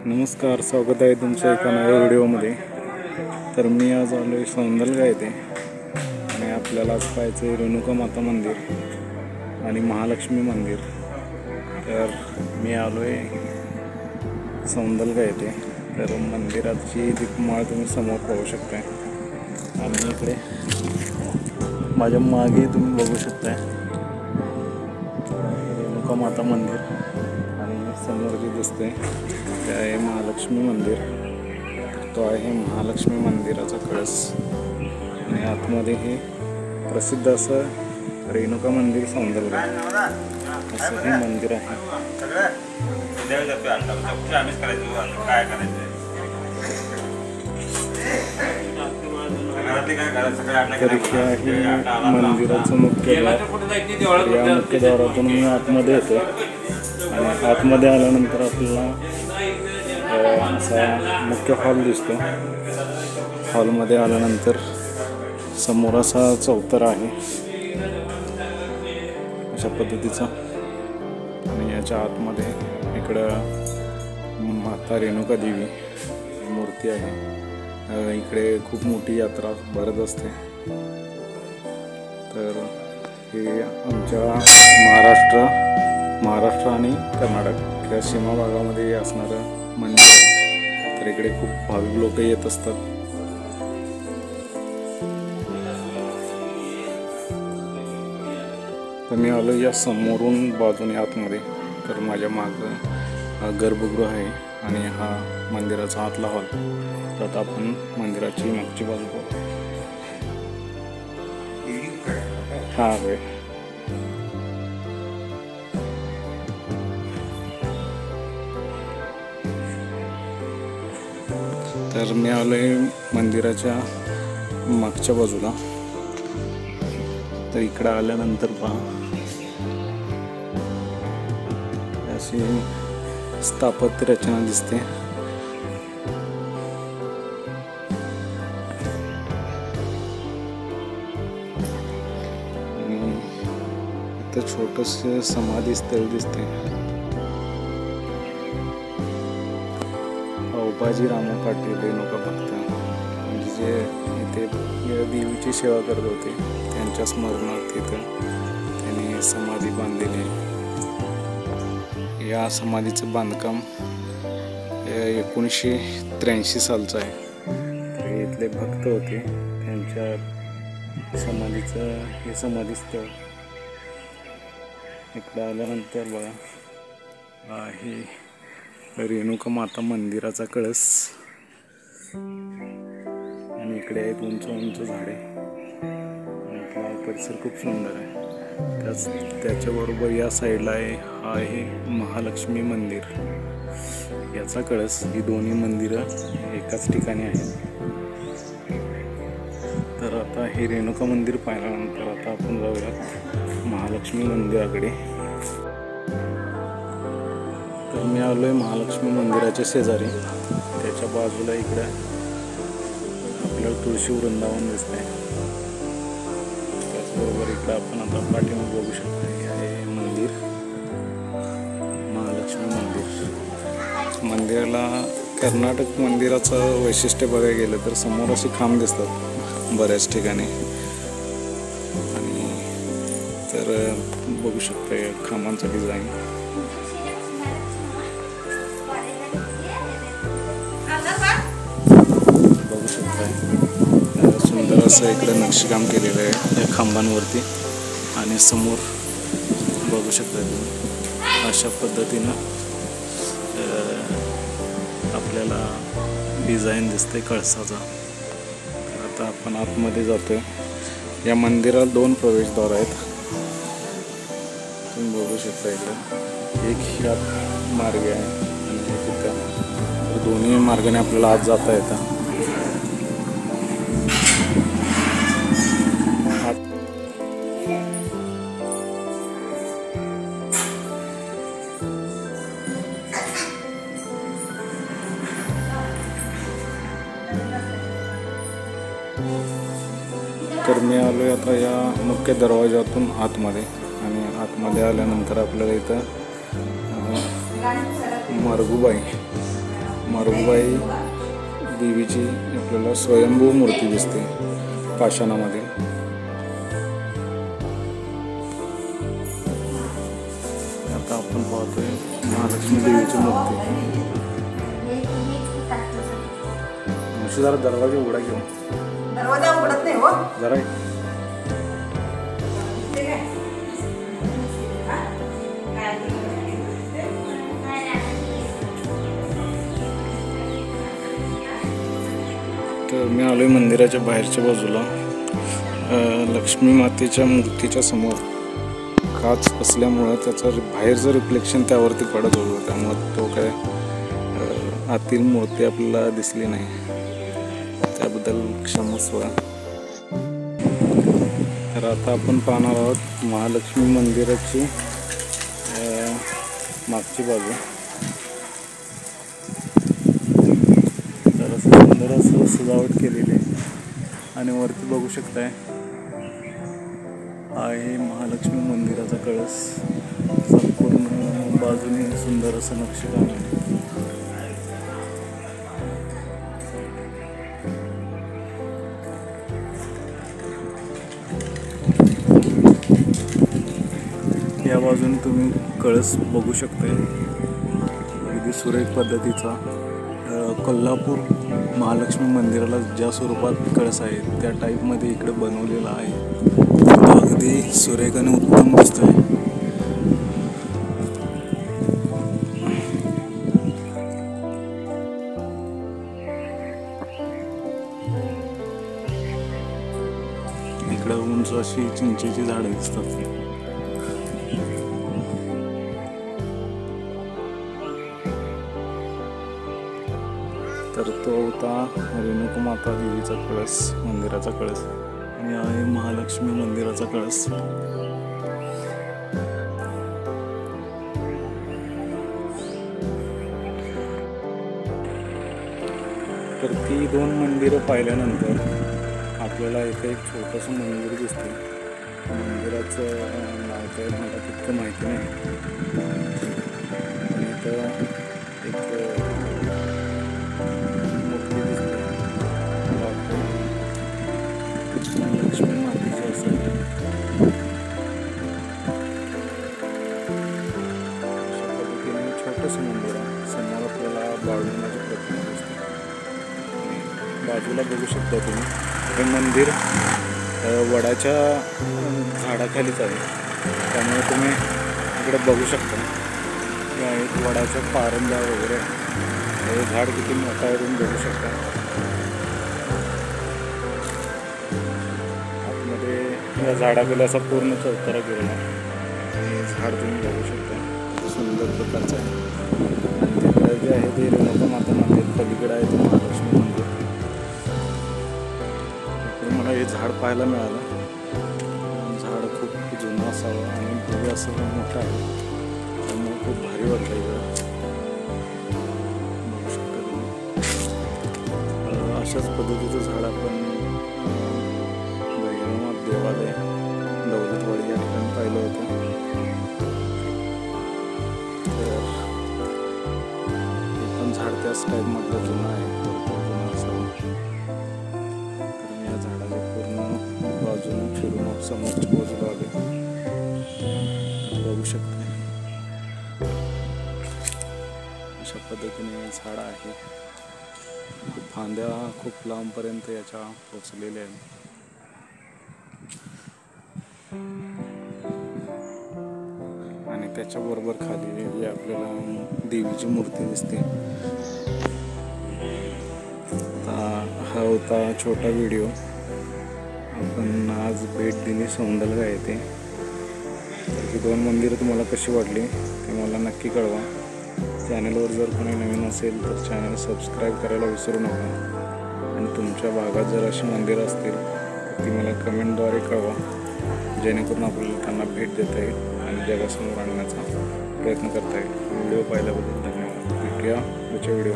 नमस्कार, स्वागत आहे तुमच्या एका नव्या व्हिडिओमध्ये। तर मी आज आलो आहे सौंदलगा येथे आणि आपल्याला आज पाहायचं आहे रेणुका माता मंदिर आणि महालक्ष्मी मंदिर। तर मी आलो आहे सौंदलगा येथे। तर मंदिराची दीपमाळ तुम्ही समोर पाहू शकता आणि इकडे माझ्या मागे तुम्ही बघू शकता रेणुका माता मंदिर आणि समोर जे दिसते ते आहे महालक्ष्मी मंदिर। तो आहे महालक्ष्मी मंदिराचा कळस आणि आतमध्ये हे प्रसिद्ध असं रेणुका मंदिर सौंदलगा असं हे मंदिर आहे। तर हे मंदिराचं मुख्य द्वार। या मुख्य द्वारातून मी आतमध्ये येतो आणि आतमध्ये आल्यानंतर आपल्याला असा मुख्य हॉल दिसतो। हॉलमध्ये आल्यानंतर समोर असा चौतर आहे अशा पद्धतीचा आणि याच्या आतमध्ये इकडं माता रेणुका देवी मूर्ती आहे। इकडे खूप मोठी यात्रा भरत असते। तर हे आमच्या महाराष्ट्र आणि कर्नाटक या सीमा भागामध्ये असणारं मंदिर आहे। तर इकडे खूप भाविक लोक येत असतात। तर मी आलो या समोरून बाजूने आतमध्ये। तर माझ्या मागं गर्भगृह आहे आणि हा मंदिराचा आतला हॉल। तर आता आपण मंदिराची मागची बाजू पाहू। हा होय। तर मी आलोय मंदिराच्या मागच्या बाजूला। तर इकडे आल्यानंतर पहा अशी स्थापत्य रचना दिसते। आणि इथं छोटंसं समाधी स्थळ दिसते। बाजी रामा पाटील रेणुका भक्त म्हणजे जे इथे देवीची सेवा करत होते त्यांच्या स्मरणार्थ इथं त्यांनी समाधी बांधलेली आहे। या समाधीचं बांधकाम 1983 सालचं आहे। तर इथले भक्त होते त्यांच्या समाधीचं हे समाधी स्थळ। इकडे आल्यानंतर बघा हे रेणुका माता मंदिराचा कळस आणि इकडे आहेत उंच उंच झाडे। परिसर खूप सुंदर आहे। त्याच्याबरोबर या साईडला आहे महालक्ष्मी मंदिर याचा कळस। ही दोन्ही मंदिरं एकाच ठिकाणी आहेत। तर आता हे रेणुका मंदिर पाहिल्यानंतर आता आपण जाऊया महालक्ष्मी मंदिराकडे। तर मी आलोय महालक्ष्मी मंदिराच्या शेजारी। त्याच्या बाजूला इकडे आपल्याला तुळशी वृंदावन दिसतंय। त्याचबरोबर इकडे आपण आता पाठीमागे बघू शकतो हे आहे मंदिर महालक्ष्मी मंदिर। मंदिराला कर्नाटक मंदिराचं वैशिष्ट्य बघायला गेलं तर समोर असे खांब दिसतात बऱ्याच ठिकाणी आणि तर बघू शकता या खांबांचं डिझाईन। बघू शकता सुंदर असं इकडे नक्षीकाम केलेलं आहे या खांबांवरती आणि समोर बघू शकता तुम्ही अशा पद्धतीनं आपल्याला डिझाईन दिसते कळसाचा। तर आता आपण आतमध्ये जातोय। या मंदिरात 2 प्रवेशद्वार आहेत तुम्ही बघू शकता। इकडे एक ह्या मार्गे आहे आणि एक इथं। तर दोन्ही मार्गाने आपल्याला आत जाता येतं। तर मी आलोय आता या मुख्य दरवाजातून आतमध्ये आणि आतमध्ये आल्यानंतर आपल्याला इथं मरगुबाई मारुबाई देवीची आपल्याला स्वयंभू मूर्ती दिसते पाषाणामध्ये. आता आपण पाहतोय महालक्ष्मी देवीची मूर्ती. जरा दरवाजा उघडा घेऊन. दरवाजा उघडत नाही हो जरा तर मी आलोय मंदिराच्या बाहेरच्या बाजूला. लक्ष्मी मातेच्या मूर्तीच्या समोर काच असल्यामुळं त्याचं बाहेरचं रिफ्लेक्शन त्यावरती पडत होतं, त्यामुळं तो काय आतील मूर्ती आपल्याला दिसली नाही, त्याबद्दल क्षमस्व. तर आता आपण पाहणार आहोत महालक्ष्मी मंदिराची मागची बाजू. तर असं सुंदर असं सजावट केलेली आहे आणि वरती बघू शकताय आहे महालक्ष्मी मंदिराचा कळस. संपूर्ण बाजूने सुंदर असं नक्षीकाम आहे. या बाजूने तुम्ही कळस बघू शकता. अगदी सुरेख पद्धतीचा कोल्हापूर महालक्ष्मी मंदिराला ज्या स्वरूपात कळस आहे त्या टाईपमध्ये इकडे बनवलेला आहे. अगदी सुरेख आणि उत्तम दिसतोय. इकडे उंच अशी चिंचेची झाडं दिसतात. तर तो होता रेणुकामाता देवीचा कळस, मंदिराचा कळस, आणि आहे महालक्ष्मी मंदिराचा कळस. तर ती दोन मंदिरं पाहिल्यानंतर आपल्याला इथे एक छोटंसं मंदिर दिसतं. मंदिराचं नाव काय मला तितकं माहिती नाही. आणि इथं एक लक्ष्मी मातेची असेल. अशा पद्धतीने छोटंसं मंदिर आहे. समोर आपल्याला बाळूमामाची प्रतिमा दिसते. बाजूला बघू शकता तुम्ही हे मंदिर वडाच्या झाडाखालीच आहे, त्यामुळे तुम्ही इकडे बघू शकता एक वडाच्या पारंब्या वगैरे. हे झाड किती मोठं आहे तुम्ही बघू शकता. आतमध्ये या झाडाखाली असा पूर्ण चौतारा केलेला आहे. हे झाड तुम्ही बघू शकता, सुंदर प्रकारचं आहे. आणि तिकडे जे आहे ते रेणुकामाता मंदिर, पलीकडे आहे ते महालक्ष्मी मंदिर. मला हे झाड पाहायला मिळालं. झाड खूप जुनं असावं आणि भव्य असं मोठं आहे, त्यामुळे खूप भारी वाटतं इकडं. बघू शकता तुम्ही अशाच पद्धतीचं झाड आपण भैरवनाथ देवालय दौलतवाडी या ठिकाणी पाहिलं होतं. तर हे पण झाड त्याच टाईपमधलं जुनं आहे, जुनं असावं. तर मी या झाडाच्या पूर्ण बाजूने फिरून समोरच्या बाजूला आले. बघू शकता अशा पद्धतीने झाड आहे. फांद्या खूप लांबपर्यंत याच्या पोचलेल्या आहेत. आणि त्याच्याबरोबर खाली आपल्याला देवीची मूर्ती दिसते. हा होता छोटा व्हिडिओ. आपण आज भेट दिली सौंदलगा येथे. तर ही दोन मंदिरं तुम्हाला कशी वाटली ते मला नक्की कळवा. चॅनलवर जर कोणी नवीन असेल तर चॅनल सबस्क्राईब करायला विसरू नका. आणि तुमच्या भागात जर अशी मंदिरं असतील तर ती मला कमेंटद्वारे कळवा, जेणेकरून आपल्याला त्यांना भेट देता येईल आणि जगासमोर आणण्याचा प्रयत्न करता येईल. व्हिडिओ पाहिल्याबद्दल धन्यवाद. भेटूया पुढच्या व्हिडिओ.